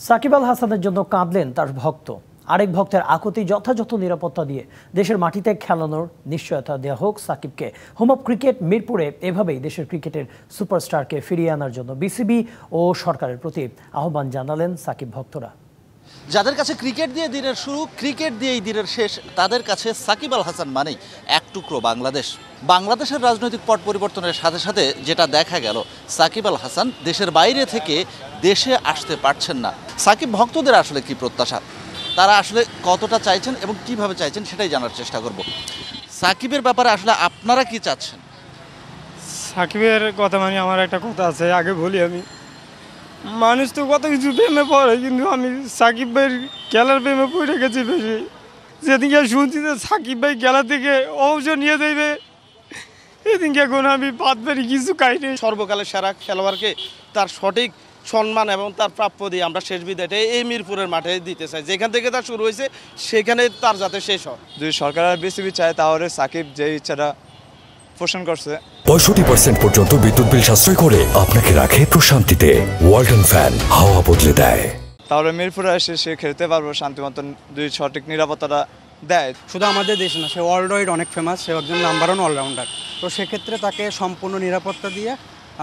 সাকিব আল হাসানের জন্য কাঁদলেন তার ভক্ত। আরেক ভক্তের আকুতি যথাযথ নিরাপত্তা দিয়ে দেশের মাটিতে খেলানোর নিশ্চয়তা দেওয়া হোক সাকিবকে। হোম অফ ক্রিকেট মিরপুরে এভাবেই দেশের ক্রিকেটের সুপারস্টারকে ফিরিয়ে আনার জন্য বিসিবি ও সরকারের প্রতি আহ্বান জানালেন সাকিব ভক্তরা। যাদের কাছে ক্রিকেট দিয়ে দিনের শুরু, ক্রিকেট দিয়েই দিনের শেষ, তাদের কাছে সাকিব আল হাসান মানেই এক টুকরো বাংলাদেশ। বাংলাদেশের রাজনৈতিক পট পরিবর্তনের সাথে সাথে যেটা দেখা গেল, সাকিব আল হাসান দেশের বাইরে থেকে দেশে আসতে পারছেন না। সাকিব ভক্তদের আসলে কি প্রত্যাশা, তারা আসলে কতটা চাইছেন এবং কিভাবে চাইছেন সেটাই জানার চেষ্টা করব। সাকিবের ব্যাপারে আসলে আপনারা কি চাচ্ছেন? সাকিবের কথা মানে আমার একটা কথা আছে, আগে বলি আমি। মানুষ তো কত কিছু প্রেমে পড়ে, কিন্তু আমি সাকিব ভাইয়ের খেলার প্রেমে পড়ে গেছি বেশি। যেদিনকে শুনছি যে সাকিব ভাই খেলা থেকে অবসর নিয়ে দেবে, এদিনকে এখন আমি বাদ বাড়ি কিছু খাইনি। সর্বকালের সেরা খেলোয়াড়কে তার সঠিক সম্মান এবং তার প্রাপ্য দিয়ে আমরা শেষ বিদায়টা এই মিরপুরের মাঠে দিতে চাই। যেখান থেকে তার শুরু হয়েছে সেখানে তার যাতে শেষ হয়। যদি সরকার আর বিসিবি চায় তাহলে সাকিব যে ইচ্ছাটা পোষণ করছে, 65% পর্যন্ত বিদ্যুৎ বিল সাশ্রয় করে আপনাকে রাখে প্রশান্তিতে। ওয়ালটন ফ্যান হাওয়া বদলে দেয়। তাহলে মিরপুরে এসে সে খেলতে পারবো শান্তি মতন, যদি সঠিক নিরাপত্তাটা দেয়। শুধু আমাদের দেশ না, সে ওয়ার্ল্ড ওয়াইড অনেক ফেমাস, সে একজন নাম্বার ওয়ান অলরাউন্ডার। তো সেক্ষেত্রে তাকে সম্পূর্ণ নিরাপত্তা দিয়ে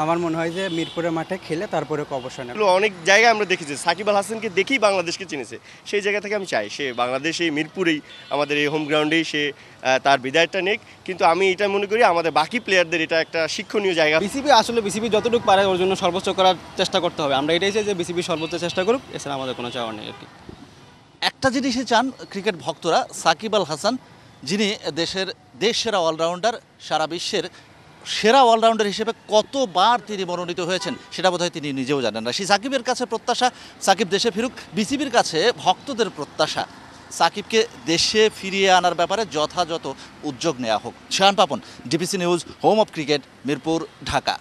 আমার মনে হয় যে মিরপুরের মাঠে খেলে তারপরে অবসর নেবে। অনেক জায়গায় আমরা দেখেছি সাকিব আল হাসানকে দেখেই বাংলাদেশকে চিনেছে। সেই জায়গা থেকে আমি চাই সে বাংলাদেশে মিরপুরেই আমাদের এই হোম গ্রাউন্ডেই সে তার বিদায়টা নেক। কিন্তু আমি এটা মনে করি আমাদের বাকি প্লেয়ারদের এটা একটা শিক্ষণীয় জায়গা। বিসিবি যতটুকু পারে ওর জন্য সর্বোচ্চ করার চেষ্টা করতে হবে। আমরা এটাই চাই যে বিসিবি সর্বোচ্চ চেষ্টা করুক, এছাড়া আমাদের কোনো চাওয়া নেই আর কি। একটা জিনিসই চান ক্রিকেট ভক্তরা, সাকিব আল হাসান যিনি দেশের সেরা অলরাউন্ডার, সারা বিশ্বের সেরা অলরাউন্ডার হিসেবে কতবার তিনি মনোনীত হয়েছেন সেটা বোধহয় তিনি নিজেও জানেন না। সেই সাকিবের কাছে প্রত্যাশা সাকিব দেশে ফিরুক। বিসিবির কাছে ভক্তদের প্রত্যাশা সাকিবকে দেশে ফিরিয়ে আনার ব্যাপারে যথাযথ উদ্যোগ নেওয়া হোক। Shahan Papon, DBC news, home of cricket, Mirpur, Dhaka.